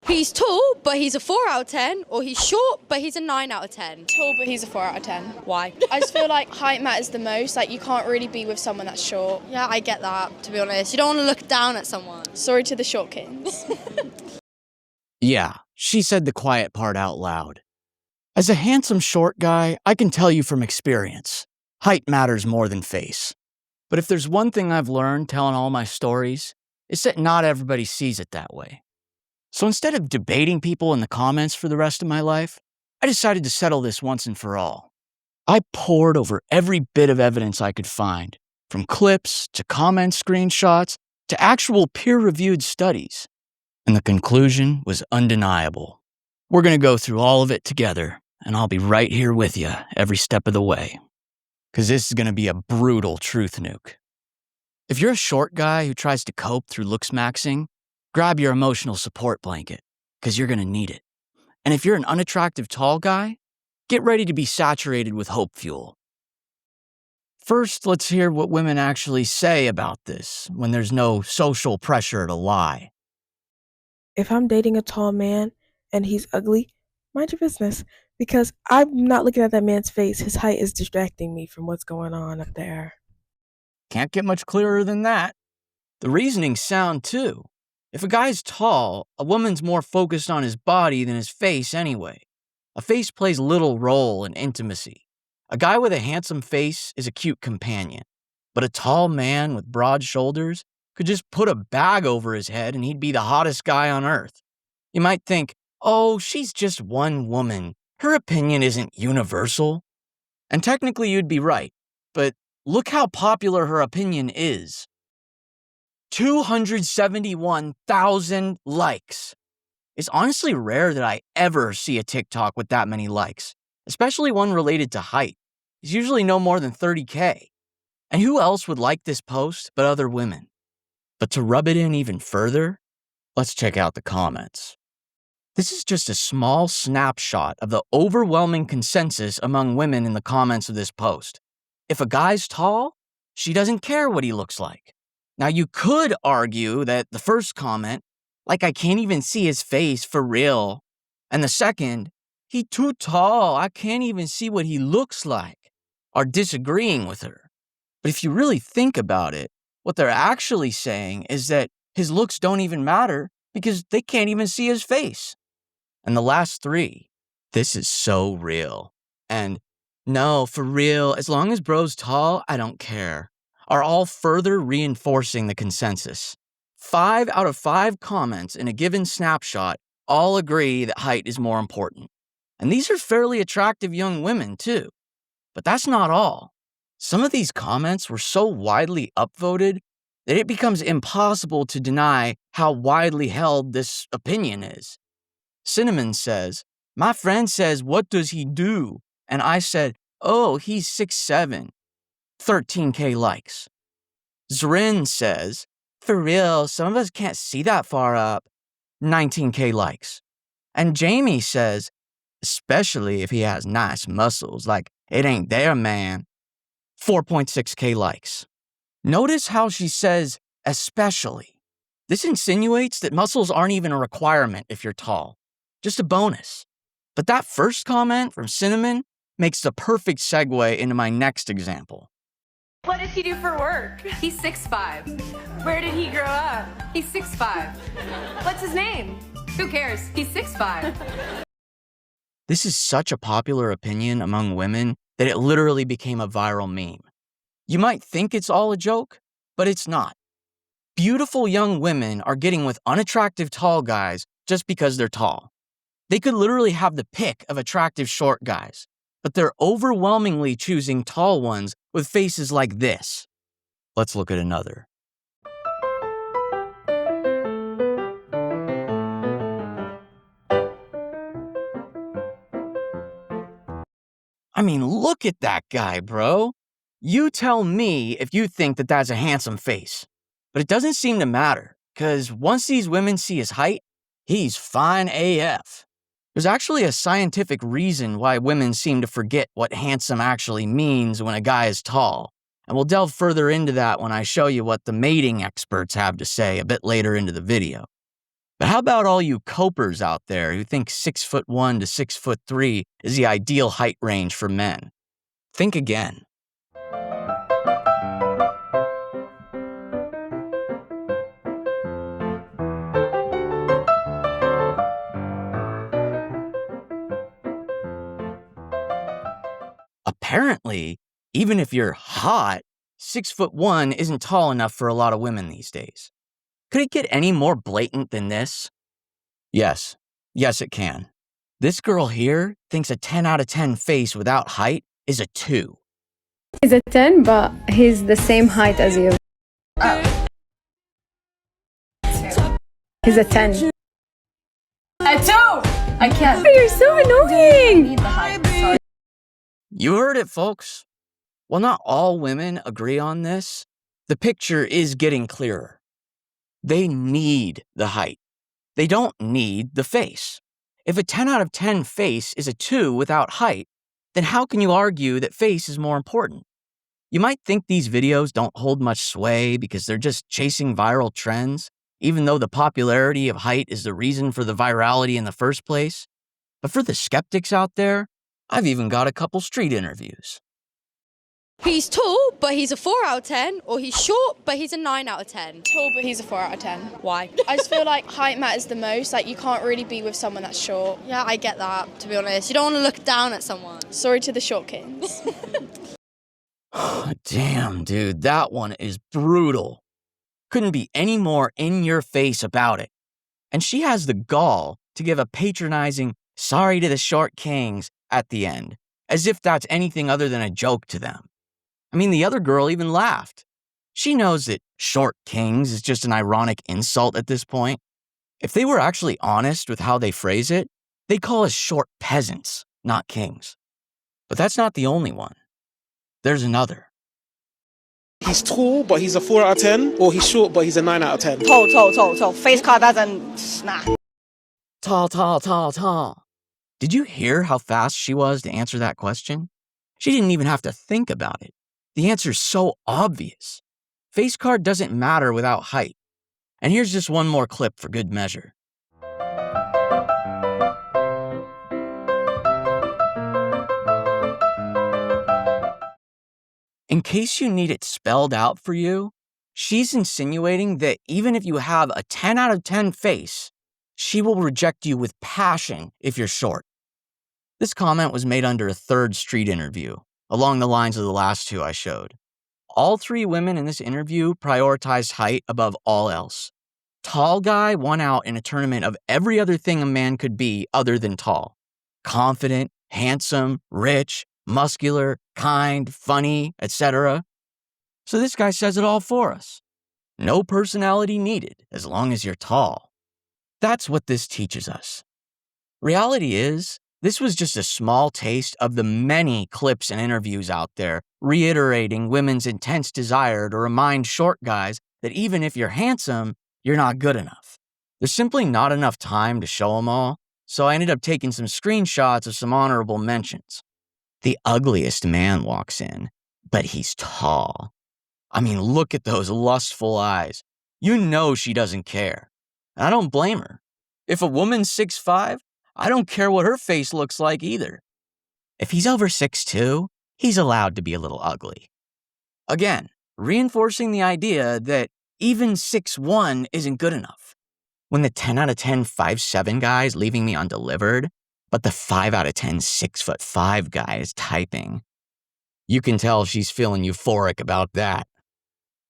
He's tall, but he's a 4 out of 10, or he's short, but he's a 9 out of 10. Tall, but he's a 4 out of 10. Why? I just feel like height matters the most. Like, you can't really be with someone that's short. Yeah, I get that, to be honest. You don't want to look down at someone. Sorry to the short kings. Yeah, she said the quiet part out loud. As a handsome short guy, I can tell you from experience, height matters more than face. But if there's one thing I've learned telling all my stories, it's that not everybody sees it that way. So instead of debating people in the comments for the rest of my life, I decided to settle this once and for all. I pored over every bit of evidence I could find, from clips to comment screenshots to actual peer-reviewed studies. And the conclusion was undeniable. We're going to go through all of it together, and I'll be right here with you every step of the way. Because this is going to be a brutal truth nuke. If you're a short guy who tries to cope through looks maxing, grab your emotional support blanket, because you're going to need it. And if you're an unattractive tall guy, get ready to be saturated with hope fuel. First, let's hear what women actually say about this when there's no social pressure to lie. If I'm dating a tall man and he's ugly, mind your business, because I'm not looking at that man's face. His height is distracting me from what's going on up there. Can't get much clearer than that. The reasoning's sound too. If a guy's tall, a woman's more focused on his body than his face anyway. A face plays little role in intimacy. A guy with a handsome face is a cute companion, but a tall man with broad shoulders could just put a bag over his head and he'd be the hottest guy on earth. You might think, oh, she's just one woman. Her opinion isn't universal. And technically you'd be right, but look how popular her opinion is. 271,000 likes. It's honestly rare that I ever see a TikTok with that many likes, especially one related to height. It's usually no more than 30K. And who else would like this post but other women? But to rub it in even further, let's check out the comments. This is just a small snapshot of the overwhelming consensus among women in the comments of this post. If a guy's tall, she doesn't care what he looks like. Now, you could argue that the first comment, like I can't even see his face for real, and the second, he too tall, I can't even see what he looks like, are disagreeing with her. But if you really think about it, what they're actually saying is that his looks don't even matter because they can't even see his face. And the last three, this is so real. And no, for real, as long as bro's tall, I don't care, are all further reinforcing the consensus. 5 out of 5 comments in a given snapshot all agree that height is more important. And these are fairly attractive young women, too. But that's not all. Some of these comments were so widely upvoted that it becomes impossible to deny how widely held this opinion is. Cinnamon says, my friend says, what does he do? And I said, oh, he's 6'7". 13K likes. Zrin says, for real, some of us can't see that far up. 19K likes. And Jamie says, especially if he has nice muscles, like it ain't there, man. 4.6K likes. Notice how she says, especially. This insinuates that muscles aren't even a requirement if you're tall, just a bonus. But that first comment from Cinnamon makes the perfect segue into my next example. What does he do for work? He's 6'5". Where did he grow up? He's 6'5". What's his name? Who cares? He's 6'5". This is such a popular opinion among women that it literally became a viral meme. You might think it's all a joke, but it's not. Beautiful young women are getting with unattractive tall guys just because they're tall. They could literally have the pick of attractive short guys, but they're overwhelmingly choosing tall ones with faces like this. Let's look at another. I mean, look at that guy, bro. You tell me if you think that that's a handsome face. But it doesn't seem to matter, because once these women see his height, he's fine AF. There's actually a scientific reason why women seem to forget what handsome actually means when a guy is tall, and we'll delve further into that when I show you what the mating experts have to say a bit later into the video. But how about all you copers out there who think 6'1" to 6'3" is the ideal height range for men? Think again. Apparently, even if you're hot, 6'1" isn't tall enough for a lot of women these days. Could it get any more blatant than this? Yes, it can. This girl here thinks a 10 out of 10 face without height is a 2. He's a 10, but he's the same height as you. He's a 10. A 2! I can't. You're so annoying! Need the height. Sorry. You heard it, folks. While not all women agree on this, the picture is getting clearer. They need the height. They don't need the face. If a 10 out of 10 face is a 2 without height, then how can you argue that face is more important? You might think these videos don't hold much sway because they're just chasing viral trends, even though the popularity of height is the reason for the virality in the first place. But for the skeptics out there, I've even got a couple street interviews. He's tall, but he's a 4 out of 10, or he's short, but he's a 9 out of 10. Tall, but he's a 4 out of 10. Why? I just feel like height matters the most. Like, you can't really be with someone that's short. Yeah, I get that, to be honest. You don't want to look down at someone. Sorry to the short kings. Damn, dude, that one is brutal. Couldn't be any more in your face about it. And she has the gall to give a patronizing sorry to the short kings at the end, as if that's anything other than a joke to them. I mean, the other girl even laughed. She knows that short kings is just an ironic insult at this point. If they were actually honest with how they phrase it, they'd call us short peasants, not kings. But that's not the only one. There's another. He's tall, but he's a 4 out of 10, or he's short, but he's a 9 out of 10. Tall. Face card doesn't. Nah. Tall. Did you hear how fast she was to answer that question? She didn't even have to think about it. The answer's so obvious. Face card doesn't matter without height. And here's just one more clip for good measure. In case you need it spelled out for you, she's insinuating that even if you have a 10 out of 10 face, she will reject you with passion if you're short. This comment was made under a third street interview, along the lines of the last two I showed. All three women in this interview prioritized height above all else. Tall guy won out in a tournament of every other thing a man could be other than tall. Confident, handsome, rich, muscular, kind, funny, etc. So this guy says it all for us. No personality needed as long as you're tall. That's what this teaches us. Reality is, this was just a small taste of the many clips and interviews out there reiterating women's intense desire to remind short guys that even if you're handsome, you're not good enough. There's simply not enough time to show them all, so I ended up taking some screenshots of some honorable mentions. The ugliest man walks in, but he's tall. I mean, look at those lustful eyes. You know she doesn't care. And I don't blame her. If a woman's 6'5", I don't care what her face looks like either. If he's over 6'2", he's allowed to be a little ugly. Again, reinforcing the idea that even 6'1" isn't good enough. When the 10 out of 10 5'7" guy is leaving me undelivered, but the 5 out of 10 6'5" guy is typing, you can tell she's feeling euphoric about that.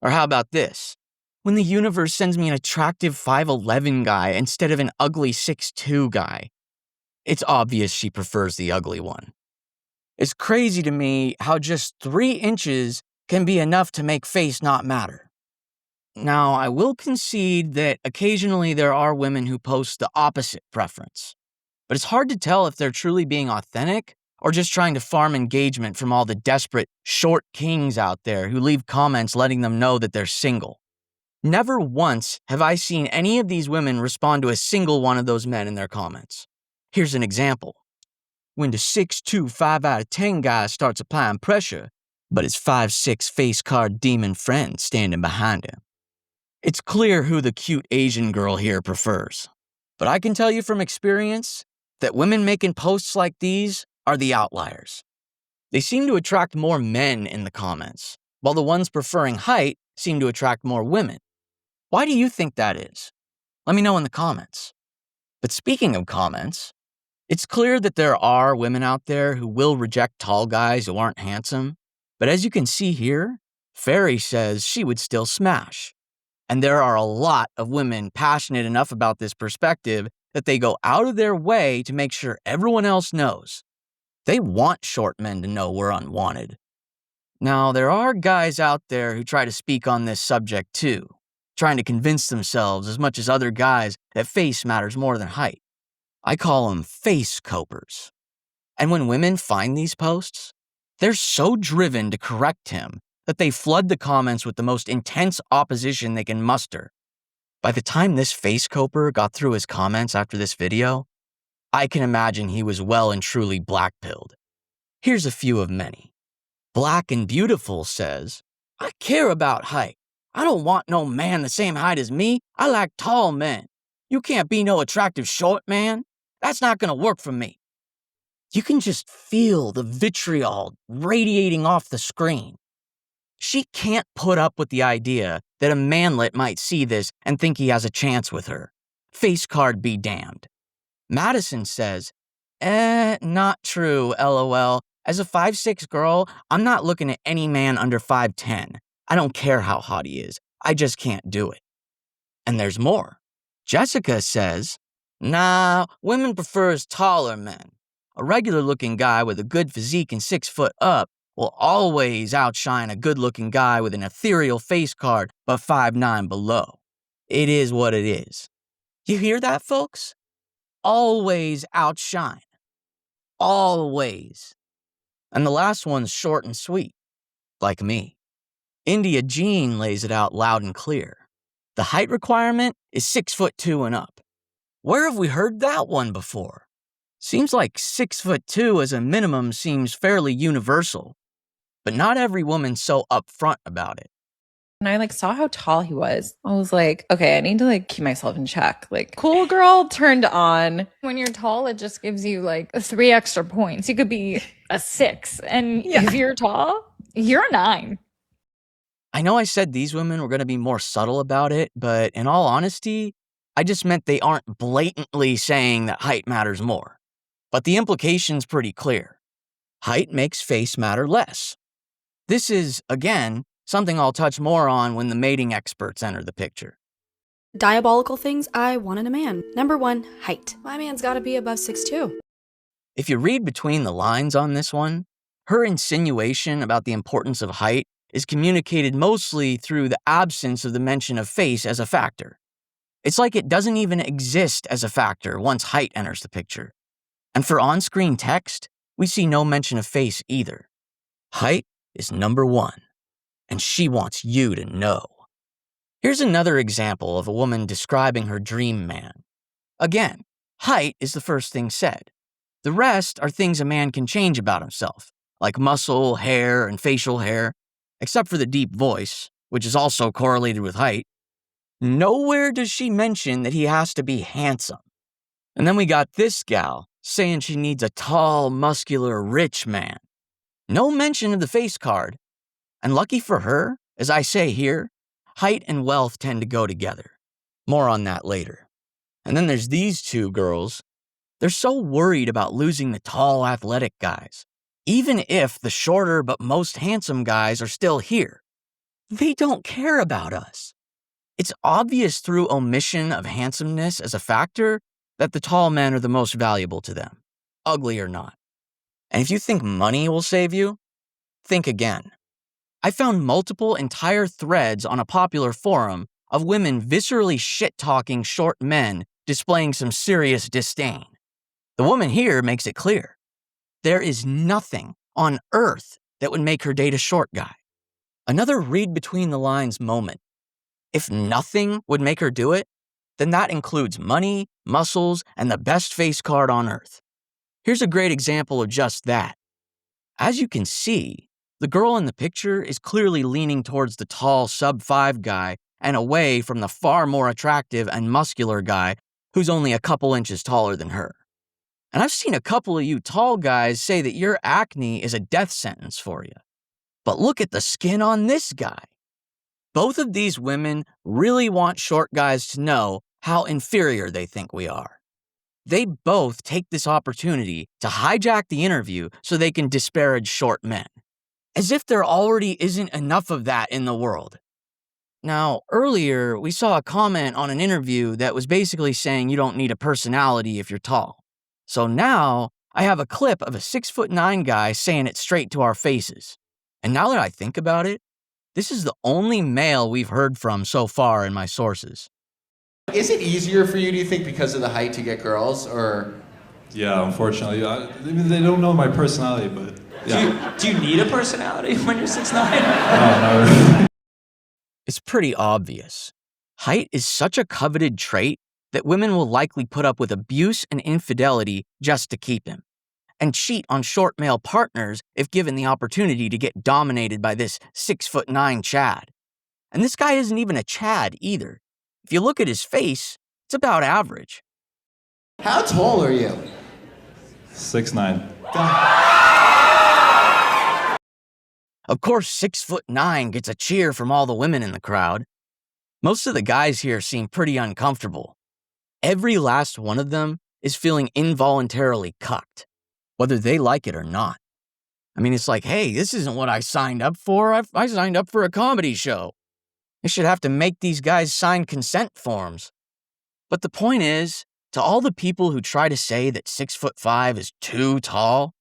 Or how about this? When the universe sends me an attractive 5'11" guy instead of an ugly 6'2" guy, it's obvious she prefers the ugly one. It's crazy to me how just 3 inches can be enough to make face not matter. Now, I will concede that occasionally there are women who post the opposite preference, but it's hard to tell if they're truly being authentic or just trying to farm engagement from all the desperate short kings out there who leave comments letting them know that they're single. Never once have I seen any of these women respond to a single one of those men in their comments. Here's an example. When the 6'2", 5 out of 10 guy starts applying pressure, but his 5'6" face card demon friend standing behind him. It's clear who the cute Asian girl here prefers. But I can tell you from experience that women making posts like these are the outliers. They seem to attract more men in the comments, while the ones preferring height seem to attract more women. Why do you think that is? Let me know in the comments. But speaking of comments, it's clear that there are women out there who will reject tall guys who aren't handsome. But as you can see here, Fairy says she would still smash. And there are a lot of women passionate enough about this perspective that they go out of their way to make sure everyone else knows. They want short men to know we're unwanted. Now, there are guys out there who try to speak on this subject too, trying to convince themselves as much as other guys that face matters more than height. I call them face copers. And when women find these posts, they're so driven to correct him that they flood the comments with the most intense opposition they can muster. By the time this face coper got through his comments after this video, I can imagine he was well and truly blackpilled. Here's a few of many. Black and Beautiful says, I care about height. I don't want no man the same height as me. I like tall men. You can't be no attractive short man. That's not gonna work for me. You can just feel the vitriol radiating off the screen. She can't put up with the idea that a manlet might see this and think he has a chance with her. Face card be damned. Madison says, not true, lol. As a 5'6" girl, I'm not looking at any man under 5'10". I don't care how hot he is. I just can't do it. And there's more. Jessica says, nah, women prefers taller men. A regular-looking guy with a good physique and 6 foot up will always outshine a good-looking guy with an ethereal face card but 5'9" below. It is what it is. You hear that, folks? Always outshine. Always. And the last one's short and sweet, like me. India Jean lays it out loud and clear. The height requirement is 6'2" and up. Where have we heard that one before? Seems like 6'2" as a minimum seems fairly universal, but not every woman's so upfront about it. When I saw how tall he was, I was like, okay, I need to keep myself in check. Cool girl turned on. When you're tall, it just gives you 3 extra points. You could be a 6, and if you're tall, you're a 9. I know I said these women were going to be more subtle about it, but in all honesty, I just meant they aren't blatantly saying that height matters more. But the implication's pretty clear. Height makes face matter less. This is, again, something I'll touch more on when the mating experts enter the picture. Diabolical things I want in a man. Number 1, height. My man's gotta be above 6'2". If you read between the lines on this one, her insinuation about the importance of height is communicated mostly through the absence of the mention of face as a factor. It's like it doesn't even exist as a factor once height enters the picture. And for on-screen text, we see no mention of face either. Height is number 1, and she wants you to know. Here's another example of a woman describing her dream man. Again, height is the first thing said. The rest are things a man can change about himself, like muscle, hair, and facial hair, except for the deep voice, which is also correlated with height. Nowhere does she mention that he has to be handsome. And then we got this gal saying she needs a tall, muscular, rich man. No mention of the face card. And lucky for her, as I say here, height and wealth tend to go together. More on that later. And then there's these two girls. They're so worried about losing the tall, athletic guys, even if the shorter but most handsome guys are still here. They don't care about us. It's obvious through omission of handsomeness as a factor that the tall men are the most valuable to them, ugly or not. And if you think money will save you, think again. I found multiple entire threads on a popular forum of women viscerally shit-talking short men displaying some serious disdain. The woman here makes it clear. There is nothing on earth that would make her date a short guy. Another read between the lines moment. If nothing would make her do it, then that includes money, muscles, and the best face card on earth. Here's a great example of just that. As you can see, the girl in the picture is clearly leaning towards the tall sub-5 guy and away from the far more attractive and muscular guy who's only a couple inches taller than her. And I've seen a couple of you tall guys say that your acne is a death sentence for you. But look at the skin on this guy. Both of these women really want short guys to know how inferior they think we are. They both take this opportunity to hijack the interview so they can disparage short men, as if there already isn't enough of that in the world. Now, earlier, we saw a comment on an interview that was basically saying you don't need a personality if you're tall. So now, I have a clip of a 6'9" guy saying it straight to our faces. And now that I think about it, this is the only male we've heard from so far in my sources. Is it easier for you, do you think, because of the height to get girls, or? Yeah, unfortunately. They don't know my personality, but yeah. Do you need a personality when you're 6'9"? No. It's pretty obvious. Height is such a coveted trait that women will likely put up with abuse and infidelity just to keep him, and cheat on short male partners if given the opportunity to get dominated by this 6'9" Chad. And this guy isn't even a Chad either. If you look at his face, it's about average. How tall are you? 6'9". Of course, 6'9" gets a cheer from all the women in the crowd. Most of the guys here seem pretty uncomfortable. Every last one of them is feeling involuntarily cucked, whether they like it or not. I mean, it's like, hey, this isn't what I signed up for. I signed up for a comedy show. I should have to make these guys sign consent forms. But the point is, to all the people who try to say that 6'5" is too tall,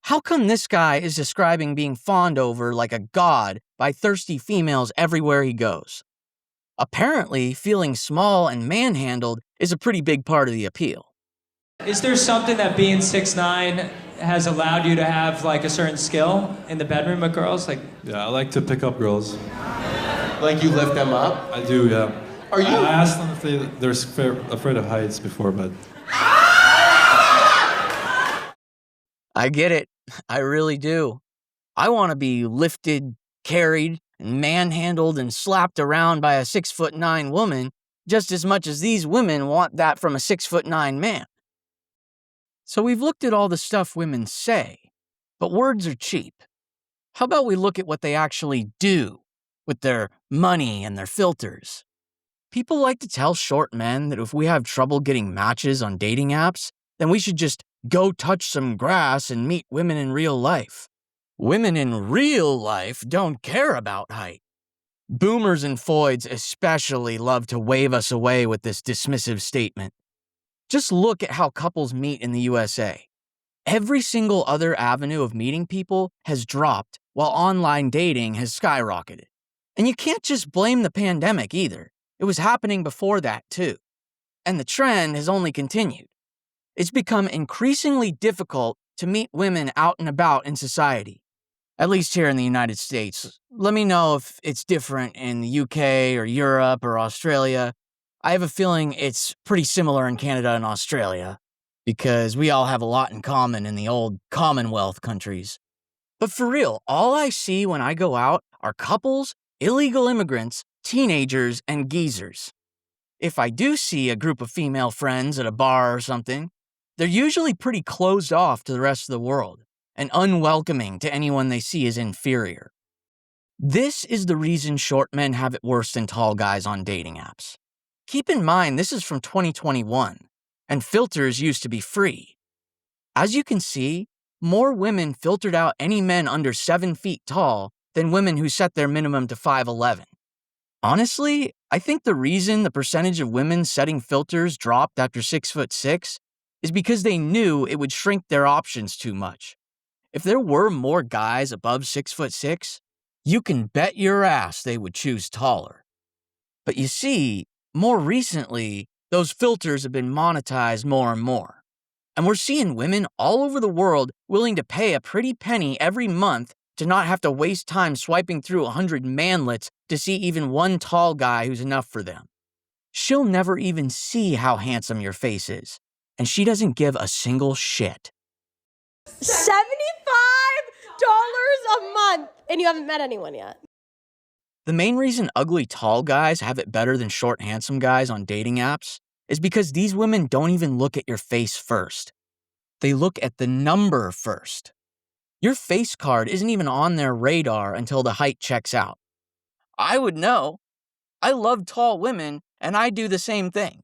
how come this guy is describing being fawned over like a god by thirsty females everywhere he goes? Apparently, feeling small and manhandled is a pretty big part of the appeal. Is there something that being 6'9" has allowed you to have like a certain skill in the bedroom with girls? Yeah, I like to pick up girls. Like you lift them up? I do, yeah. Are you? I asked them if they're afraid of heights before, but... I get it. I really do. I want to be lifted, carried, and manhandled and slapped around by a 6'9" woman just as much as these women want that from a 6'9" man. So we've looked at all the stuff women say, but words are cheap. How about we look at what they actually do with their money and their filters? People like to tell short men that if we have trouble getting matches on dating apps, then we should just go touch some grass and meet women in real life. Women in real life don't care about height. Boomers and foids especially love to wave us away with this dismissive statement. Just look at how couples meet in the USA. Every single other avenue of meeting people has dropped while online dating has skyrocketed. And you can't just blame the pandemic either. It was happening before that too. And the trend has only continued. It's become increasingly difficult to meet women out and about in society. At least here in the United States. Let me know if it's different in the UK or Europe or Australia. I have a feeling it's pretty similar in Canada and Australia, because we all have a lot in common in the old Commonwealth countries. But for real, all I see when I go out are couples, illegal immigrants, teenagers, and geezers. If I do see a group of female friends at a bar or something, they're usually pretty closed off to the rest of the world and unwelcoming to anyone they see as inferior. This is the reason short men have it worse than tall guys on dating apps. Keep in mind, this is from 2021, and filters used to be free. As you can see, more women filtered out any men under 7 feet tall than women who set their minimum to 5'11". Honestly, I think the reason the percentage of women setting filters dropped after 6'6" is because they knew it would shrink their options too much. If there were more guys above 6'6", you can bet your ass they would choose taller. But you see, more recently, those filters have been monetized more and more. And we're seeing women all over the world willing to pay a pretty penny every month to not have to waste time swiping through 100 manlets to see even one tall guy who's enough for them. She'll never even see how handsome your face is, and she doesn't give a single shit. $75 a month, and you haven't met anyone yet. The main reason ugly tall guys have it better than short handsome guys on dating apps is because these women don't even look at your face first. They look at the number first. Your face card isn't even on their radar until the height checks out. I would know. I love tall women, and I do the same thing.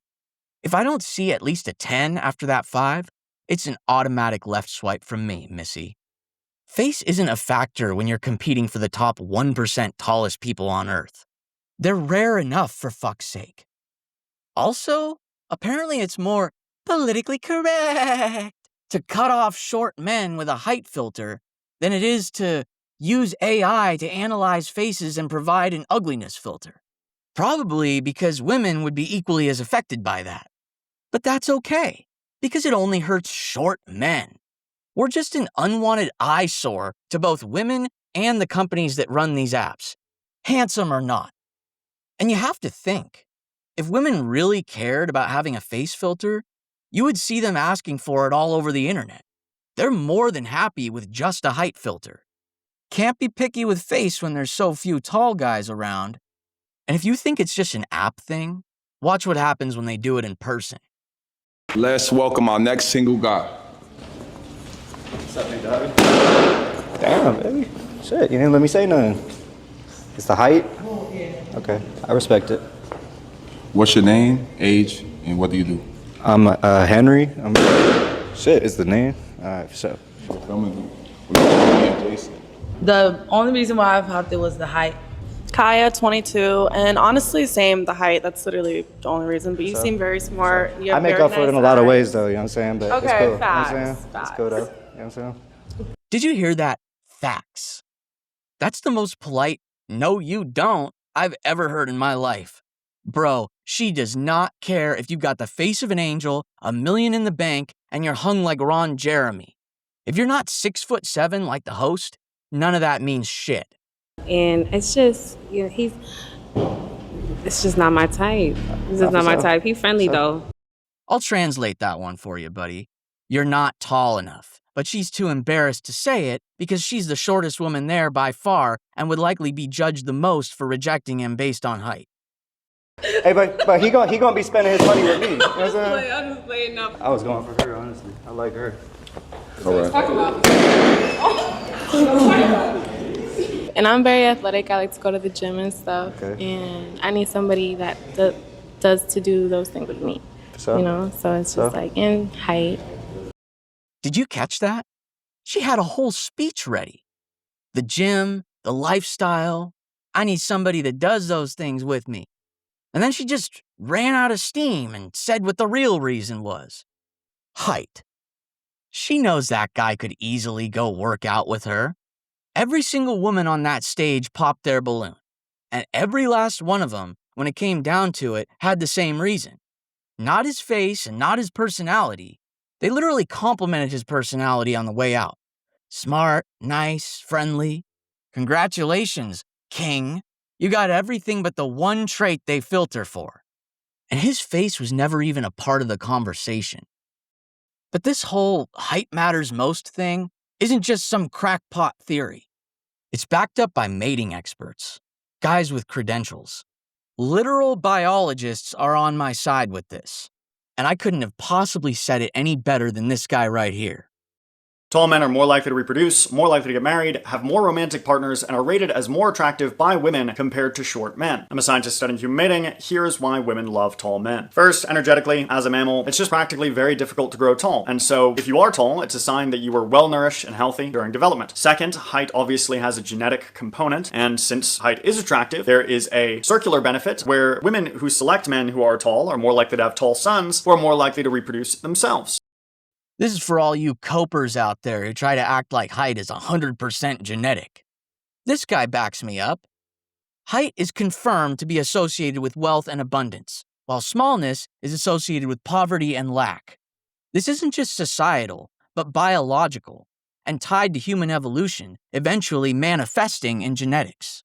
If I don't see at least a 10 after that 5, it's an automatic left swipe from me, missy. Face isn't a factor when you're competing for the top 1% tallest people on Earth. They're rare enough, for fuck's sake. Also, apparently it's more politically correct to cut off short men with a height filter than it is to use AI to analyze faces and provide an ugliness filter. Probably because women would be equally as affected by that. But that's okay, because it only hurts short men. We're just an unwanted eyesore to both women and the companies that run these apps, handsome or not. And you have to think, if women really cared about having a face filter, you would see them asking for it all over the internet. They're more than happy with just a height filter. Can't be picky with face when there's so few tall guys around. And if you think it's just an app thing, watch what happens when they do it in person. Let's welcome our next single guy. What's up, big dog? Damn, baby. Shit, you didn't let me say nothing. It's the height? Okay, I respect it. What's your name, age, and what do you do? I'm Henry. Shit, is the name? Alright, so. The only reason why I popped it was the height. Kaya, 22, and honestly, same, the height. That's literally the only reason. But you seem very smart. You have I make very up for it in a nice lot of eyes. ways, though, you know what I'm saying? But Okay, it's cool. facts, You know what I'm saying? It's cool, though. You know what I'm saying? Did you hear that? Facts. That's the most polite, no you don't, I've ever heard in my life. Bro, she does not care if you've got the face of an angel, $1 million in the bank, and you're hung like Ron Jeremy. If you're not 6'7" like the host, none of that means shit. And it's just, you know, it's just not my type. It's just not my type. He's friendly though. I'll translate that one for you, buddy. You're not tall enough, but she's too embarrassed to say it because she's the shortest woman there by far and would likely be judged the most for rejecting him based on height. Hey, but he gonna be spending his money with me. You know what I'm saying? I'm just laying up. I was going for her, honestly. I like her. All right. Talk about And I'm very athletic. I like to go to the gym and stuff. Okay. And I need somebody that does to do those things with me. So? You know, so it's just like in height. Did you catch that? She had a whole speech ready. The gym, the lifestyle. I need somebody that does those things with me. And then she just ran out of steam and said what the real reason was. Height. She knows that guy could easily go work out with her. Every single woman on that stage popped their balloon. And every last one of them, when it came down to it, had the same reason. Not his face and not his personality. They literally complimented his personality on the way out. Smart, nice, friendly. Congratulations, king. You got everything but the one trait they filter for. And his face was never even a part of the conversation. But this whole height matters most thing isn't just some crackpot theory. It's backed up by mating experts, guys with credentials. Literal biologists are on my side with this. And I couldn't have possibly said it any better than this guy right here. Tall men are more likely to reproduce, more likely to get married, have more romantic partners, and are rated as more attractive by women compared to short men. I'm a scientist studying human mating. Here's why women love tall men. First, energetically, as a mammal, it's just practically very difficult to grow tall. And so, if you are tall, it's a sign that you were well-nourished and healthy during development. Second, height obviously has a genetic component, and since height is attractive, there is a circular benefit where women who select men who are tall are more likely to have tall sons who are more likely to reproduce themselves. This is for all you copers out there who try to act like height is 100% genetic. This guy backs me up. Height is confirmed to be associated with wealth and abundance, while smallness is associated with poverty and lack. This isn't just societal, but biological, and tied to human evolution, eventually manifesting in genetics.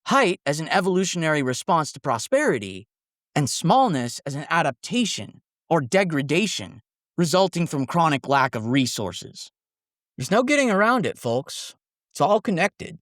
Height as an evolutionary response to prosperity, and smallness as an adaptation or degradation resulting from chronic lack of resources. There's no getting around it, folks. It's all connected.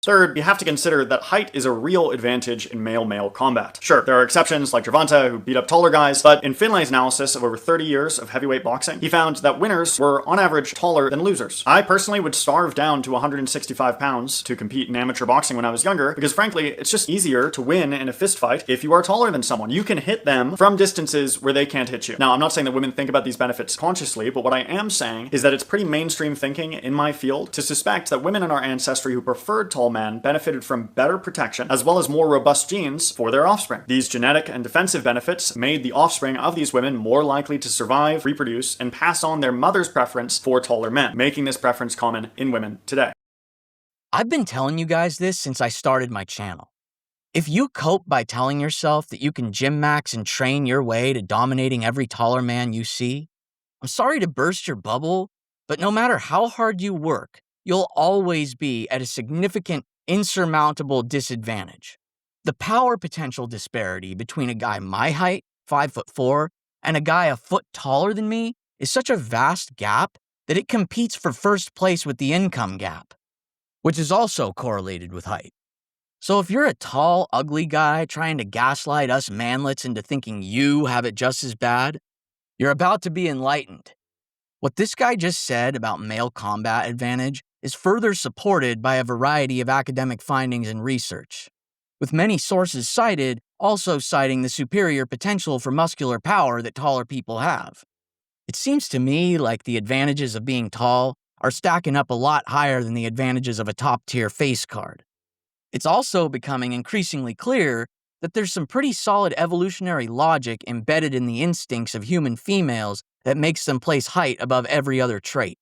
Third, you have to consider that height is a real advantage in male-male combat. Sure, there are exceptions like Gervonta who beat up taller guys, but in Finlay's analysis of over 30 years of heavyweight boxing, he found that winners were on average taller than losers. I personally would starve down to 165 pounds to compete in amateur boxing when I was younger, because frankly, it's just easier to win in a fist fight if you are taller than someone. You can hit them from distances where they can't hit you. Now, I'm not saying that women think about these benefits consciously, but what I am saying is that it's pretty mainstream thinking in my field to suspect that women in our ancestry who preferred tall men benefited from better protection as well as more robust genes for their offspring. These genetic and defensive benefits made the offspring of these women more likely to survive, reproduce, and pass on their mother's preference for taller men, making this preference common in women today. I've been telling you guys this since I started my channel. If you cope by telling yourself that you can gym max and train your way to dominating every taller man you see, I'm sorry to burst your bubble, but no matter how hard you work, you'll always be at a significant, insurmountable disadvantage. The power potential disparity between a guy my height, 5'4", and a guy a foot taller than me is such a vast gap that it competes for first place with the income gap, which is also correlated with height. So if you're a tall, ugly guy trying to gaslight us manlets into thinking you have it just as bad, you're about to be enlightened. What this guy just said about male combat advantage is further supported by a variety of academic findings and research, with many sources cited also citing the superior potential for muscular power that taller people have. It seems to me like the advantages of being tall are stacking up a lot higher than the advantages of a top-tier face card. It's also becoming increasingly clear that there's some pretty solid evolutionary logic embedded in the instincts of human females that makes them place height above every other trait.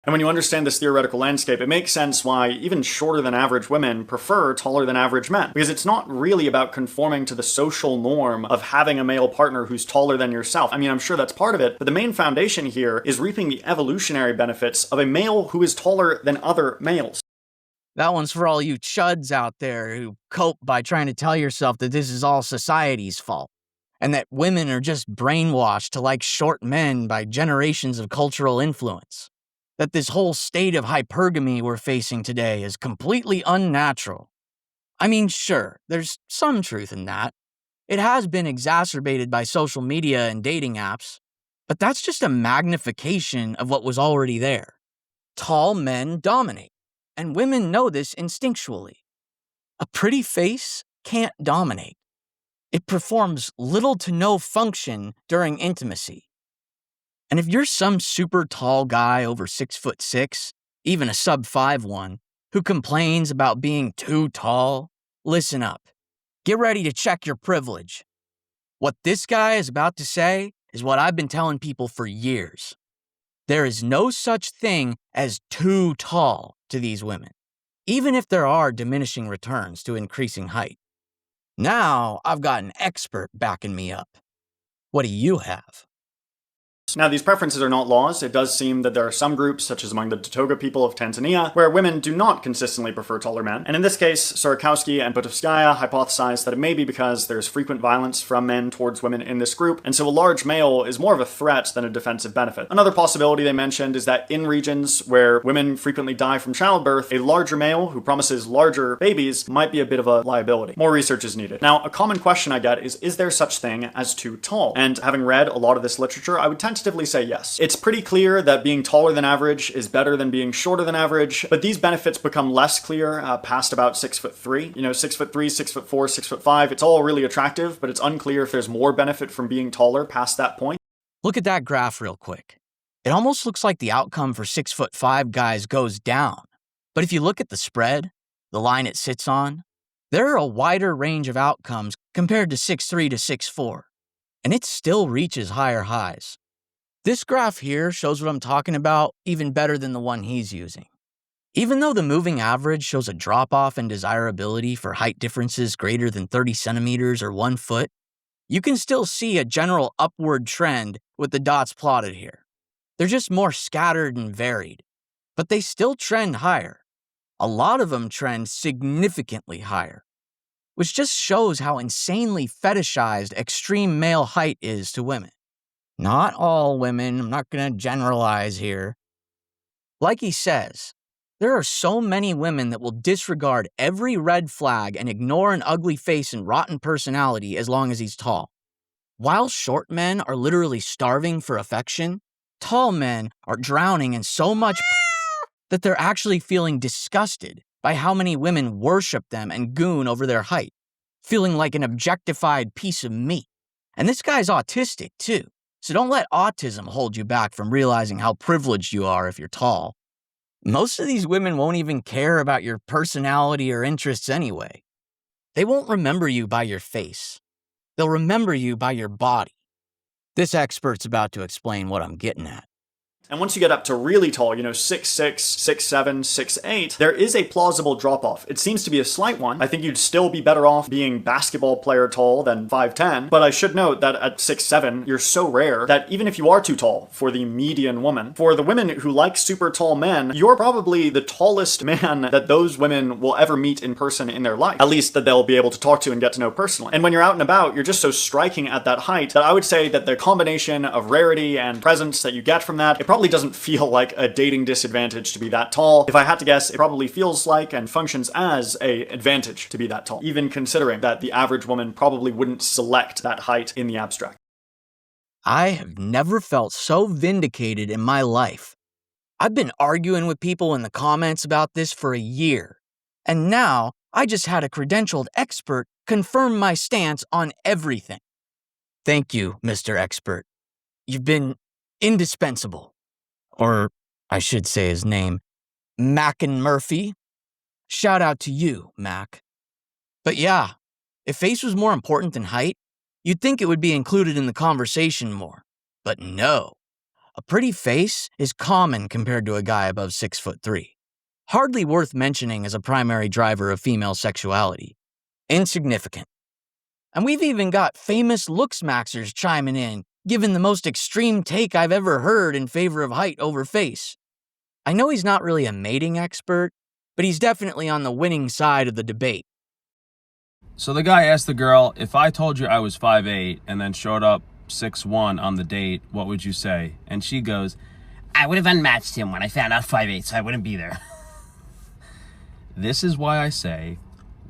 And when you understand this theoretical landscape, it makes sense why even shorter than average women prefer taller than average men. Because it's not really about conforming to the social norm of having a male partner who's taller than yourself. I mean, I'm sure that's part of it, but the main foundation here is reaping the evolutionary benefits of a male who is taller than other males. That one's for all you chuds out there who cope by trying to tell yourself that this is all society's fault, and that women are just brainwashed to like short men by generations of cultural influence. That this whole state of hypergamy we're facing today is completely unnatural. I mean, sure, there's some truth in that. It has been exacerbated by social media and dating apps, but that's just a magnification of what was already there. Tall men dominate, and women know this instinctually. A pretty face can't dominate. It performs little to no function during intimacy. And if you're some super tall guy over 6'6", even a sub-5 one, who complains about being too tall, listen up. Get ready to check your privilege. What this guy is about to say is what I've been telling people for years. There is no such thing as too tall to these women, even if there are diminishing returns to increasing height. Now I've got an expert backing me up. What do you have? Now, these preferences are not laws. It does seem that there are some groups, such as among the Datoga people of Tanzania, where women do not consistently prefer taller men. And in this case, Sorokowski and Butovskaya hypothesized that it may be because there's frequent violence from men towards women in this group, and so a large male is more of a threat than a defensive benefit. Another possibility they mentioned is that in regions where women frequently die from childbirth, a larger male who promises larger babies might be a bit of a liability. More research is needed. Now, a common question I get is there such thing as too tall? And having read a lot of this literature, I would tentatively say yes. It's pretty clear that being taller than average is better than being shorter than average, but these benefits become less clear past about 6'3". 6'3", 6'4", 6'5", it's all really attractive, but it's unclear if there's more benefit from being taller past that point. Look at that graph real quick. It almost looks like the outcome for 6'5" guys goes down. But if you look at the spread, the line it sits on, there are a wider range of outcomes compared to 6'3" to 6'4", and it still reaches higher highs. This graph here shows what I'm talking about even better than the one he's using. Even though the moving average shows a drop-off in desirability for height differences greater than 30 centimeters or 1 foot, you can still see a general upward trend with the dots plotted here. They're just more scattered and varied, but they still trend higher. A lot of them trend significantly higher, which just shows how insanely fetishized extreme male height is to women. Not all women, I'm not going to generalize here. Like he says, There are so many women that will disregard every red flag and ignore an ugly face and rotten personality as long as he's tall. While short men are literally starving for affection, tall men are drowning in so much that they're actually feeling disgusted by how many women worship them and goon over their height, feeling like an objectified piece of meat. And this guy's autistic too, so don't let autism hold you back from realizing how privileged you are if you're tall. Most of these women won't even care about your personality or interests anyway. They won't remember you by your face. They'll remember you by your body. This expert's about to explain what I'm getting at. And once you get up to really tall, 6'6", 6'7", 6'8", there is a plausible drop-off. It seems to be a slight one. I think you'd still be better off being basketball player tall than 5'10", but I should note that at 6'7", you're so rare that even if you are too tall for the median woman, for the women who like super tall men, you're probably the tallest man that those women will ever meet in person in their life. At least that they'll be able to talk to and get to know personally. And when you're out and about, you're just so striking at that height that I would say that the combination of rarity and presence that you get from that, it probably doesn't feel like a dating disadvantage to be that tall. If I had to guess, it probably feels like and functions as an advantage to be that tall, even considering that the average woman probably wouldn't select that height in the abstract. I have never felt so vindicated in my life. I've been arguing with people in the comments about this for a year, and now I just had a credentialed expert confirm my stance on everything. Thank you, Mr. Expert. You've been indispensable. Or I should say his name, Mackin Murphy. Shout out to you, Mac. But yeah, if face was more important than height, you'd think it would be included in the conversation more. But no. A pretty face is common compared to a guy above 6'3". Hardly worth mentioning as a primary driver of female sexuality. Insignificant. And we've even got famous looks maxers chiming in, given the most extreme take I've ever heard in favor of height over face. I know he's not really a mating expert, but he's definitely on the winning side of the debate. So the guy asked the girl, if I told you I was 5'8" and then showed up 6'1" on the date, what would you say? And she goes, I would have unmatched him when I found out 5'8", so I wouldn't be there. This is why I say,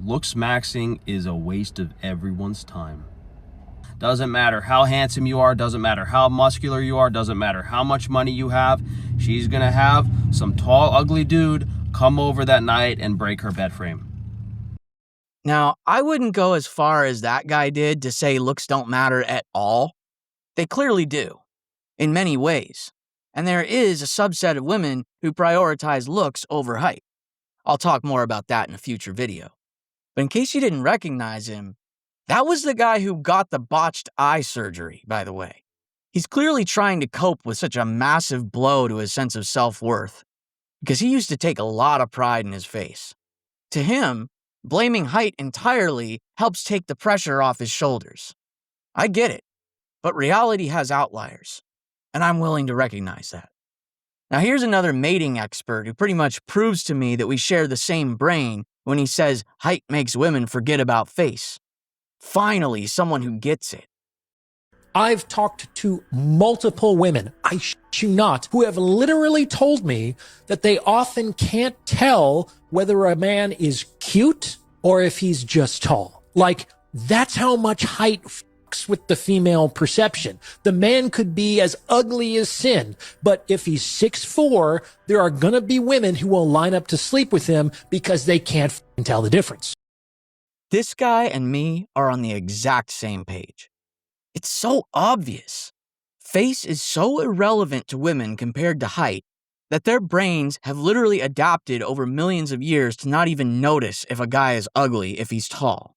looks maxing is a waste of everyone's time. Doesn't matter how handsome you are, doesn't matter how muscular you are, doesn't matter how much money you have. She's gonna have some tall, ugly dude come over that night and break her bed frame. Now, I wouldn't go as far as that guy did to say looks don't matter at all. They clearly do, in many ways. And there is a subset of women who prioritize looks over height. I'll talk more about that in a future video. But in case you didn't recognize him, that was the guy who got the botched eye surgery, by the way. He's clearly trying to cope with such a massive blow to his sense of self-worth, because he used to take a lot of pride in his face. To him, blaming height entirely helps take the pressure off his shoulders. I get it, but reality has outliers, and I'm willing to recognize that. Now here's another mating expert who pretty much proves to me that we share the same brain when he says height makes women forget about face. Finally, someone who gets it. I've talked to multiple women, I shit you not, who have literally told me that they often can't tell whether a man is cute or if he's just tall. Like, that's how much height fucks with the female perception. The man could be as ugly as sin, but if he's 6'4", there are gonna be women who will line up to sleep with him because they can't tell the difference. This guy and me are on the exact same page. It's so obvious. Face is so irrelevant to women compared to height that their brains have literally adapted over millions of years to not even notice if a guy is ugly if he's tall.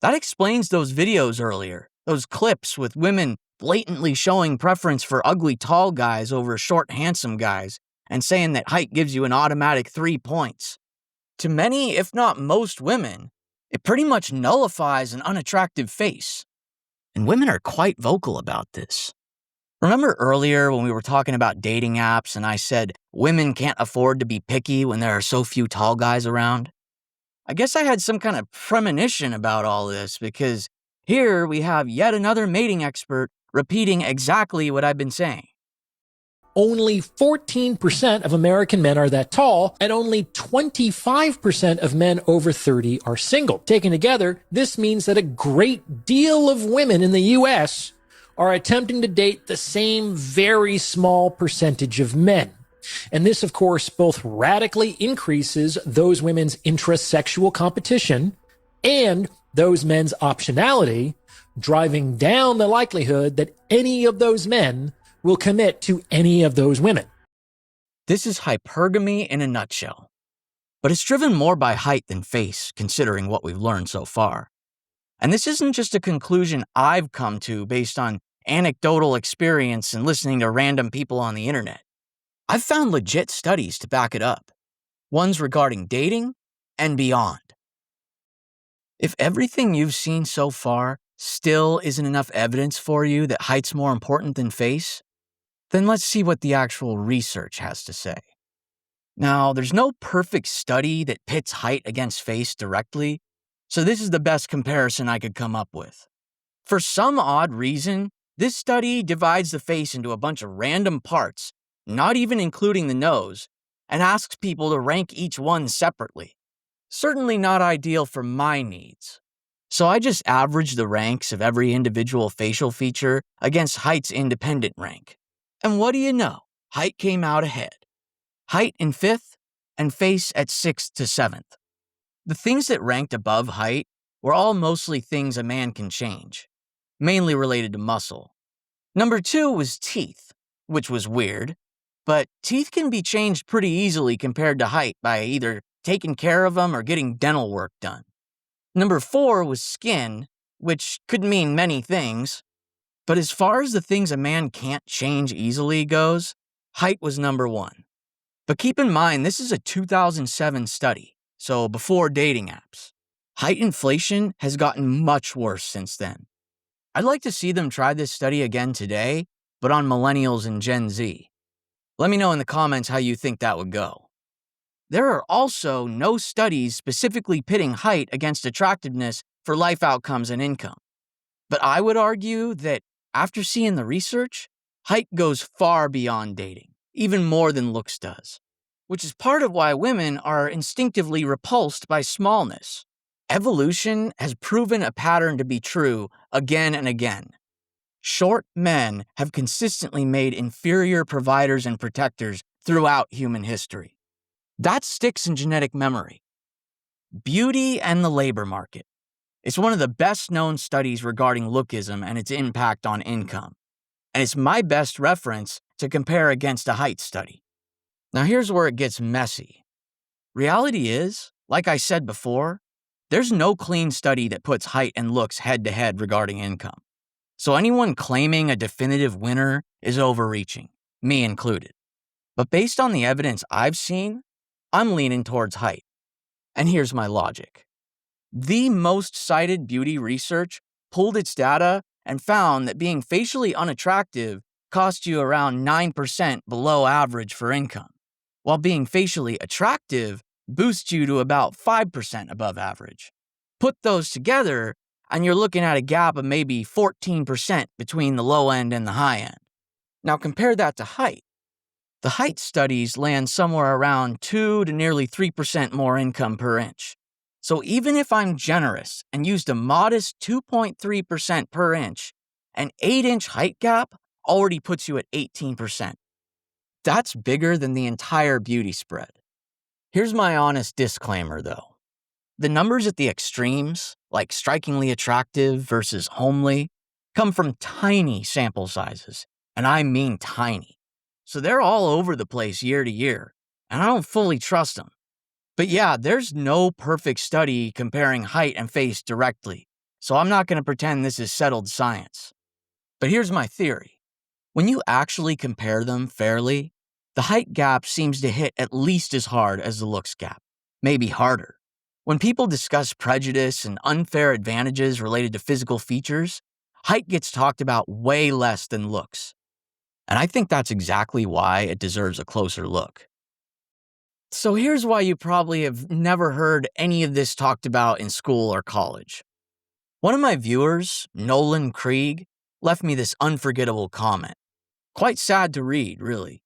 That explains those videos earlier, those clips with women blatantly showing preference for ugly tall guys over short handsome guys and saying that height gives you an automatic 3 points. To many, if not most women, it pretty much nullifies an unattractive face. And women are quite vocal about this. Remember earlier when we were talking about dating apps and I said women can't afford to be picky when there are so few tall guys around? I guess I had some kind of premonition about all this because here we have yet another mating expert repeating exactly what I've been saying. only 14% of American men are that tall, and only 25% of men over 30 are single. Taken together, this means that a great deal of women in the U.S. are attempting to date the same very small percentage of men. And this, of course, both radically increases those women's intrasexual competition and those men's optionality, driving down the likelihood that any of those men will commit to any of those women. This is hypergamy in a nutshell. But it's driven more by height than face, considering what we've learned so far. And this isn't just a conclusion I've come to based on anecdotal experience and listening to random people on the internet. I've found legit studies to back it up, ones regarding dating and beyond. If everything you've seen so far still isn't enough evidence for you that height's more important than face, then let's see what the actual research has to say. Now, there's no perfect study that pits height against face directly, so this is the best comparison I could come up with. For some odd reason, this study divides the face into a bunch of random parts, not even including the nose, and asks people to rank each one separately. Certainly not ideal for my needs. So I just averaged the ranks of every individual facial feature against height's independent rank. And what do you know? Height came out ahead. Height in 5th and face at 6th to 7th. The things that ranked above height were all mostly things a man can change, mainly related to muscle. Number 2 was teeth, which was weird, but teeth can be changed pretty easily compared to height by either taking care of them or getting dental work done. Number 4 was skin, which could mean many things, but as far as the things a man can't change easily goes, height was number 1. But keep in mind, this is a 2007 study, so before dating apps. Height inflation has gotten much worse since then. I'd like to see them try this study again today, but on millennials and Gen Z. Let me know in the comments how you think that would go. There are also no studies specifically pitting height against attractiveness for life outcomes and income. But I would argue that after seeing the research, height goes far beyond dating, even more than looks does, which is part of why women are instinctively repulsed by smallness. Evolution has proven a pattern to be true again and again. Short men have consistently made inferior providers and protectors throughout human history. That sticks in genetic memory. Beauty and the labor market. It's one of the best-known studies regarding lookism and its impact on income. And it's my best reference to compare against a height study. Now here's where it gets messy. Reality is, like I said before, there's no clean study that puts height and looks head-to-head regarding income. So anyone claiming a definitive winner is overreaching, me included. But based on the evidence I've seen, I'm leaning towards height. And here's my logic. The most cited beauty research pulled its data and found that being facially unattractive costs you around 9% below average for income, while being facially attractive boosts you to about 5% above average. Put those together, and you're looking at a gap of maybe 14% between the low end and the high end. Now compare that to height. The height studies land somewhere around 2 to nearly 3% more income per inch. So even if I'm generous and used a modest 2.3% per inch, an 8-inch height gap already puts you at 18%. That's bigger than the entire beauty spread. Here's my honest disclaimer, though. The numbers at the extremes, like strikingly attractive versus homely, come from tiny sample sizes, and I mean tiny. So they're all over the place year to year, and I don't fully trust them. But yeah, there's no perfect study comparing height and face directly, so I'm not going to pretend this is settled science. But here's my theory. When you actually compare them fairly, the height gap seems to hit at least as hard as the looks gap, maybe harder. When people discuss prejudice and unfair advantages related to physical features, height gets talked about way less than looks. And I think that's exactly why it deserves a closer look. So here's why you probably have never heard any of this talked about in school or college. One of my viewers, Nolan Krieg, left me this unforgettable comment. Quite sad to read, really.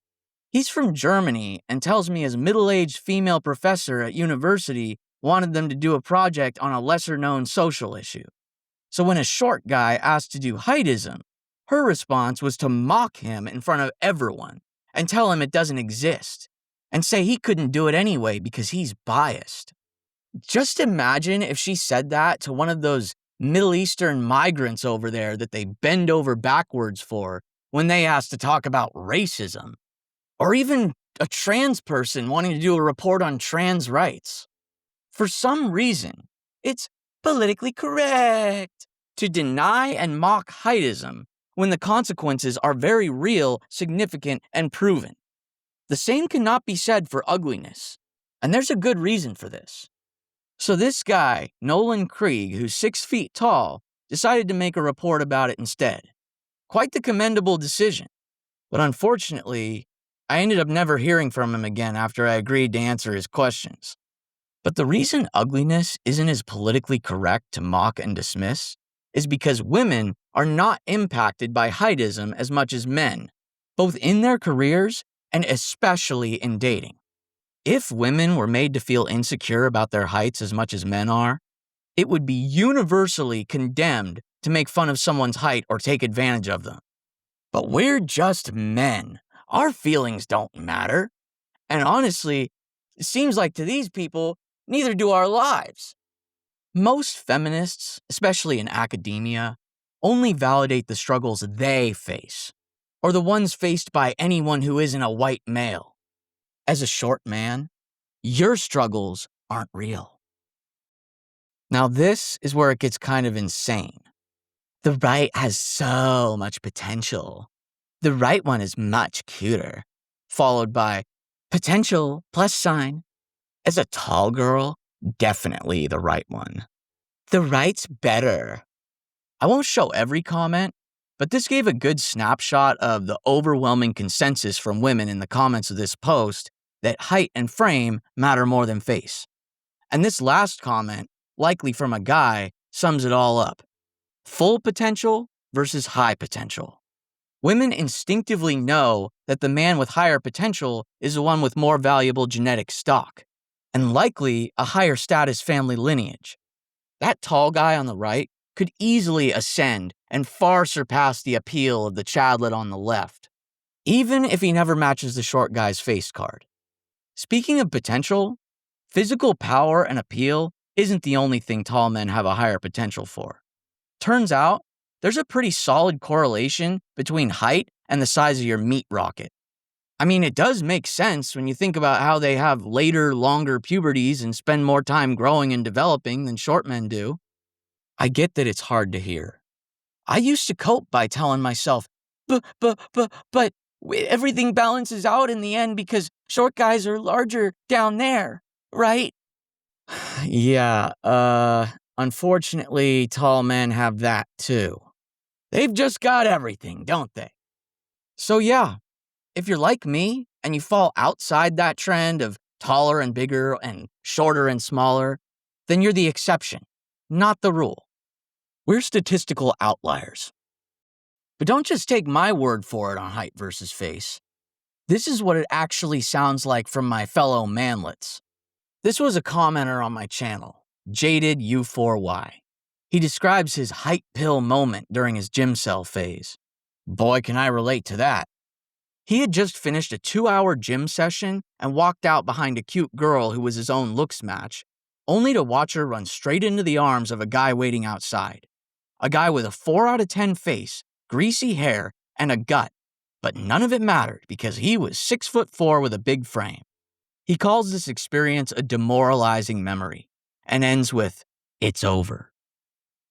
He's from Germany and tells me his middle-aged female professor at university wanted them to do a project on a lesser-known social issue. So when a short guy asked to do heightism, her response was to mock him in front of everyone and tell him it doesn't exist, and say he couldn't do it anyway because he's biased. Just imagine if she said that to one of those Middle Eastern migrants over there that they bend over backwards for when they ask to talk about racism. Or even a trans person wanting to do a report on trans rights. For some reason, it's politically correct to deny and mock heightism when the consequences are very real, significant, and proven. The same cannot be said for ugliness, and there's a good reason for this. So this guy, Nolan Krieg, who's 6 feet tall, decided to make a report about it instead. Quite the commendable decision. But unfortunately, I ended up never hearing from him again after I agreed to answer his questions. But the reason ugliness isn't as politically correct to mock and dismiss is because women are not impacted by heightism as much as men, both in their careers and especially in dating. If women were made to feel insecure about their heights as much as men are, it would be universally condemned to make fun of someone's height or take advantage of them. But we're just men. Our feelings don't matter. And honestly, it seems like to these people, neither do our lives. Most feminists, especially in academia, only validate the struggles they face, or the ones faced by anyone who isn't a white male. As a short man, your struggles aren't real. Now this is where it gets kind of insane. The right has so much potential. The right one is much cuter, followed by potential plus sign. As a tall girl, definitely the right one. The right's better. I won't show every comment, but this gave a good snapshot of the overwhelming consensus from women in the comments of this post that height and frame matter more than face. And this last comment, likely from a guy, sums it all up. Full potential versus high potential. Women instinctively know that the man with higher potential is the one with more valuable genetic stock, and likely a higher status family lineage. That tall guy on the right could easily ascend and far surpass the appeal of the chadlet on the left, even if he never matches the short guy's face card. Speaking of potential, physical power and appeal isn't the only thing tall men have a higher potential for. Turns out, there's a pretty solid correlation between height and the size of your meat rocket. I mean, it does make sense when you think about how they have later, longer puberties and spend more time growing and developing than short men do. I get that it's hard to hear. I used to cope by telling myself, but everything balances out in the end because short guys are larger down there, right? Yeah, unfortunately, tall men have that too. They've just got everything, don't they? So yeah, if you're like me and you fall outside that trend of taller and bigger and shorter and smaller, then you're the exception, not the rule. We're statistical outliers. But don't just take my word for it on height versus face. This is what it actually sounds like from my fellow manlets. This was a commenter on my channel, Jaded U4Y. He describes his height pill moment during his gym cell phase. Boy, can I relate to that. He had just finished a 2-hour gym session and walked out behind a cute girl who was his own looks match, only to watch her run straight into the arms of a guy waiting outside. A guy with a 4 out of 10 face, greasy hair, and a gut. But none of it mattered because he was 6'4" with a big frame. He calls this experience a demoralizing memory and ends with, "It's over."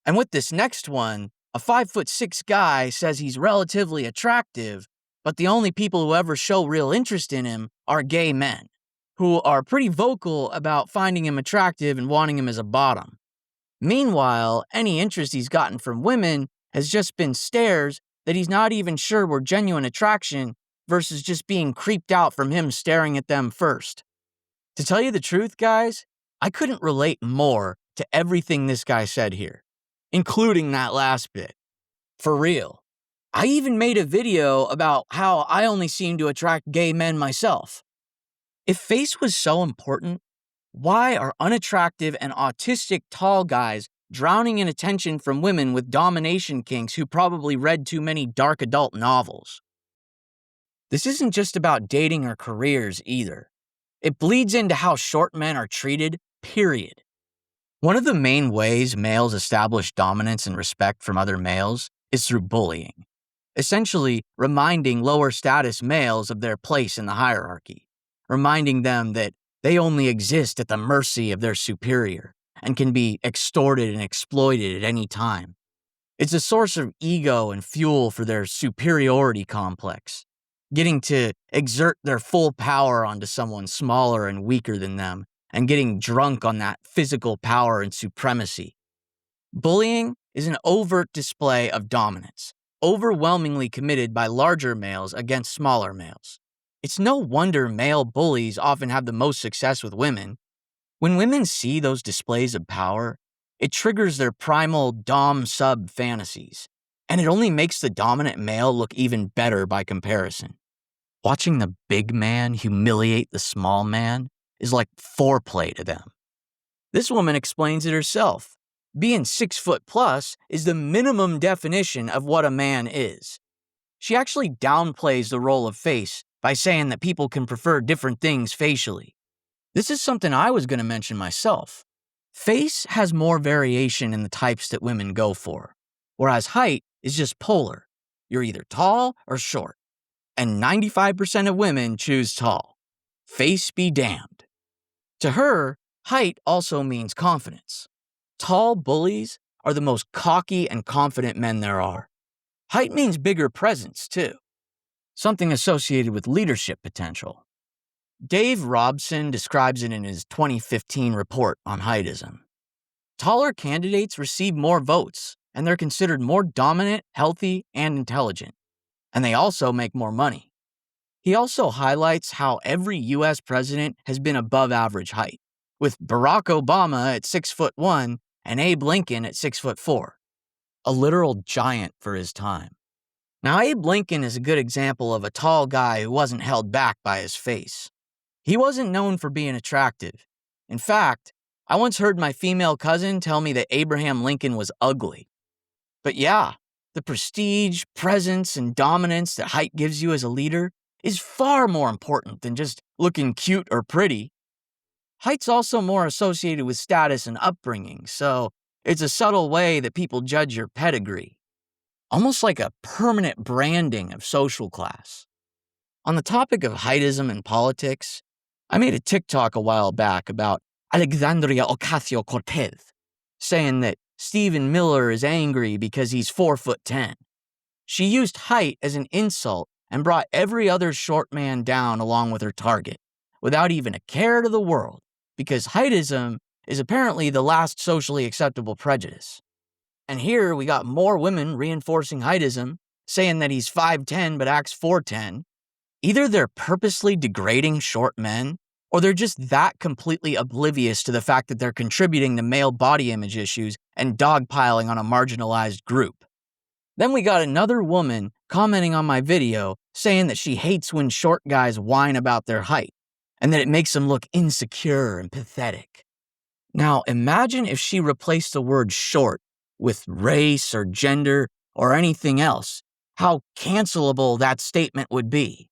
And with this next one, a 5'6" guy says he's relatively attractive, but the only people who ever show real interest in him are gay men, who are pretty vocal about finding him attractive and wanting him as a bottom. Meanwhile, any interest he's gotten from women has just been stares that he's not even sure were genuine attraction versus just being creeped out from him staring at them first. To tell you the truth, guys, I couldn't relate more to everything this guy said here, including that last bit. For real, I even made a video about how I only seem to attract gay men myself. If face was so important, why are unattractive and autistic tall guys drowning in attention from women with domination kinks who probably read too many dark adult novels? This isn't just about dating or careers either. It bleeds into how short men are treated, period. One of the main ways males establish dominance and respect from other males is through bullying, essentially reminding lower status males of their place in the hierarchy, reminding them that they only exist at the mercy of their superior and can be extorted and exploited at any time. It's a source of ego and fuel for their superiority complex, getting to exert their full power onto someone smaller and weaker than them, and getting drunk on that physical power and supremacy. Bullying is an overt display of dominance, overwhelmingly committed by larger males against smaller males. It's no wonder male bullies often have the most success with women. When women see those displays of power, it triggers their primal dom-sub fantasies, and it only makes the dominant male look even better by comparison. Watching the big man humiliate the small man is like foreplay to them. This woman explains it herself. Being 6 foot plus is the minimum definition of what a man is. She actually downplays the role of face by saying that people can prefer different things facially. This is something I was going to mention myself. Face has more variation in the types that women go for, whereas height is just polar. You're either tall or short, and 95% of women choose tall. Face be damned. To her, height also means confidence. Tall bullies are the most cocky and confident men there are. Height means bigger presence, too. Something associated with leadership potential. Dave Robson describes it in his 2015 report on Heightism. Taller candidates receive more votes, and they're considered more dominant, healthy, and intelligent. And they also make more money. He also highlights how every U.S. president has been above average height, with Barack Obama at 6'1" and Abe Lincoln at 6'4", a literal giant for his time. Now, Abe Lincoln is a good example of a tall guy who wasn't held back by his face. He wasn't known for being attractive. In fact, I once heard my female cousin tell me that Abraham Lincoln was ugly. But yeah, the prestige, presence, and dominance that height gives you as a leader is far more important than just looking cute or pretty. Height's also more associated with status and upbringing, so it's a subtle way that people judge your pedigree. Almost like a permanent branding of social class. On the topic of heightism and politics, I made a TikTok a while back about Alexandria Ocasio-Cortez, saying that Stephen Miller is angry because he's 4'10". She used height as an insult and brought every other short man down along with her target, without even a care to the world, because heightism is apparently the last socially acceptable prejudice. And here we got more women reinforcing heightism, saying that he's 5'10" but acts 4'10". Either they're purposely degrading short men, or they're just that completely oblivious to the fact that they're contributing to male body image issues and dogpiling on a marginalized group. Then we got another woman commenting on my video saying that she hates when short guys whine about their height, and that it makes them look insecure and pathetic. Now imagine if she replaced the word short with race or gender or anything else, how cancelable that statement would be.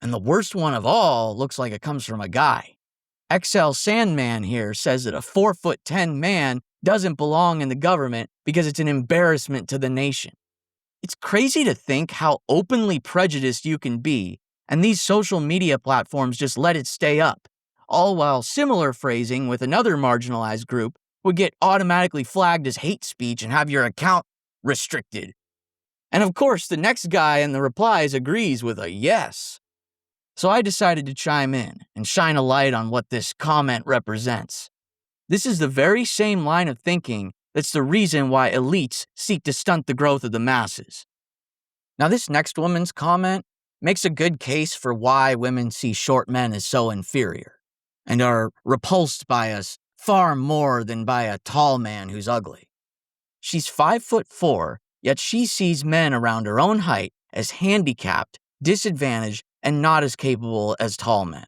And the worst one of all looks like it comes from a guy. XL Sandman here says that a 4'10" man doesn't belong in the government because it's an embarrassment to the nation. It's crazy to think how openly prejudiced you can be, and these social media platforms just let it stay up, all while similar phrasing with another marginalized group would get automatically flagged as hate speech and have your account restricted. And of course, the next guy in the replies agrees with a yes. So I decided to chime in and shine a light on what this comment represents. This is the very same line of thinking that's the reason why elites seek to stunt the growth of the masses. Now, this next woman's comment makes a good case for why women see short men as so inferior and are repulsed by us far more than by a tall man who's ugly. She's 5'4" yet she sees men around her own height as handicapped, disadvantaged, and not as capable as tall men.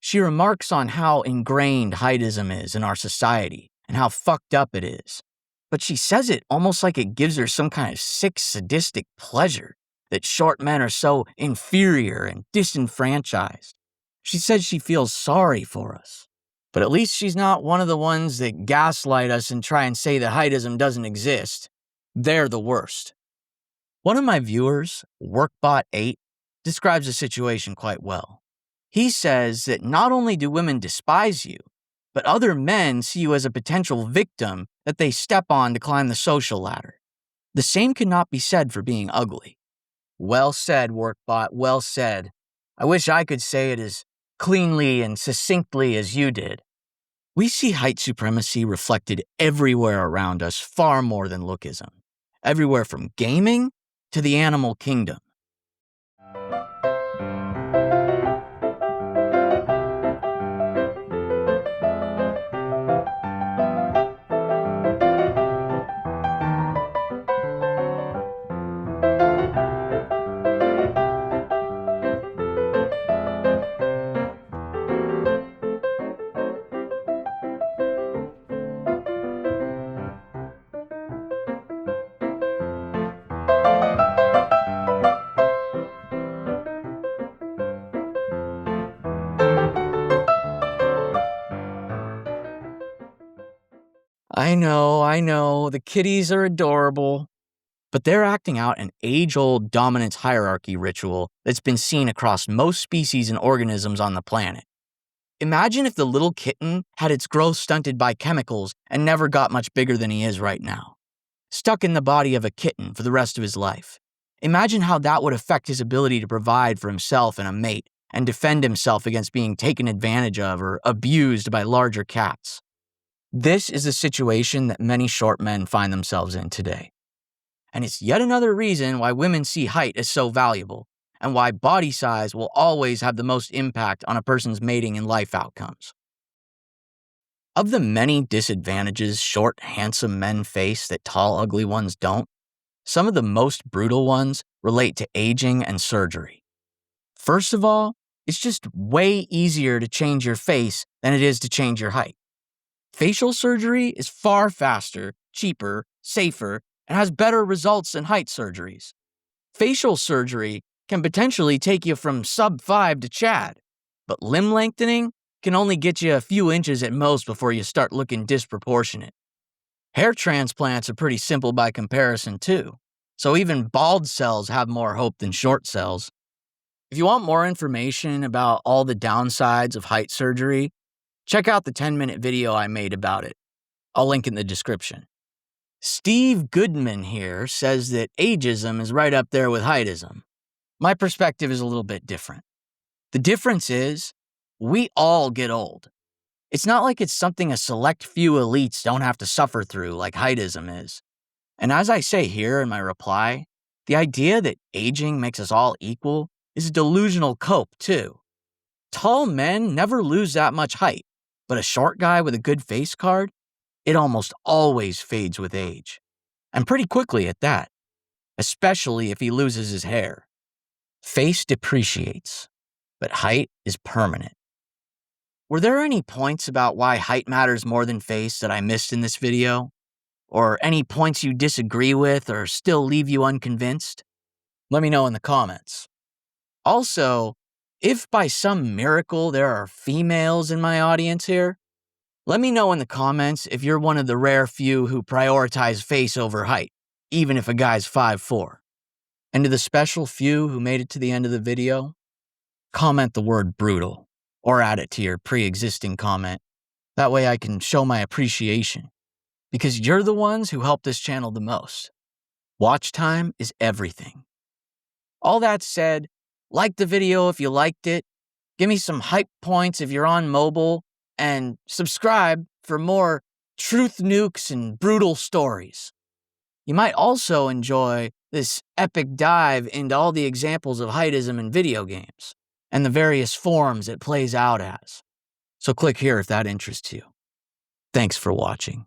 She remarks on how ingrained heightism is in our society and how fucked up it is. But she says it almost like it gives her some kind of sick, sadistic pleasure that short men are so inferior and disenfranchised. She says she feels sorry for us. But at least she's not one of the ones that gaslight us and try and say that heightism doesn't exist. They're the worst. One of my viewers, WorkBot8, describes the situation quite well. He says that not only do women despise you, but other men see you as a potential victim that they step on to climb the social ladder. The same cannot be said for being ugly. Well said, WorkBot, well said. I wish I could say it as cleanly and succinctly as you did. We see height supremacy reflected everywhere around us far more than lookism. Everywhere from gaming to the animal kingdom. I know, the kitties are adorable, but they're acting out an age-old dominance hierarchy ritual that's been seen across most species and organisms on the planet. Imagine if the little kitten had its growth stunted by chemicals and never got much bigger than he is right now. Stuck in the body of a kitten for the rest of his life. Imagine how that would affect his ability to provide for himself and a mate and defend himself against being taken advantage of or abused by larger cats. This is the situation that many short men find themselves in today. And it's yet another reason why women see height as so valuable, and why body size will always have the most impact on a person's mating and life outcomes. Of the many disadvantages short, handsome men face that tall, ugly ones don't, some of the most brutal ones relate to aging and surgery. First of all, it's just way easier to change your face than it is to change your height. Facial surgery is far faster, cheaper, safer, and has better results than height surgeries. Facial surgery can potentially take you from sub-5 to Chad, but limb lengthening can only get you a few inches at most before you start looking disproportionate. Hair transplants are pretty simple by comparison too, so even bald cells have more hope than short cells. If you want more information about all the downsides of height surgery, check out the 10-minute video I made about it. I'll link in the description. Steve Goodman here says that ageism is right up there with heightism. My perspective is a little bit different. The difference is, we all get old. It's not like it's something a select few elites don't have to suffer through like heightism is. And as I say here in my reply, the idea that aging makes us all equal is a delusional cope too. Tall men never lose that much height, but a short guy with a good face card, it almost always fades with age. And pretty quickly at that, especially if he loses his hair. Face depreciates, but height is permanent. Were there any points about why height matters more than face that I missed in this video? Or any points you disagree with or still leave you unconvinced? Let me know in the comments. Also, if by some miracle there are females in my audience here, let me know in the comments if you're one of the rare few who prioritize face over height, even if a guy's 5'4". And to the special few who made it to the end of the video, comment the word brutal, or add it to your pre-existing comment. That way I can show my appreciation, because you're the ones who help this channel the most. Watch time is everything. All that said, like the video if you liked it, give me some hype points if you're on mobile, and subscribe for more truth nukes and brutal stories. You might also enjoy this epic dive into all the examples of heightism in video games, and the various forms it plays out as. So click here if that interests you. Thanks for watching.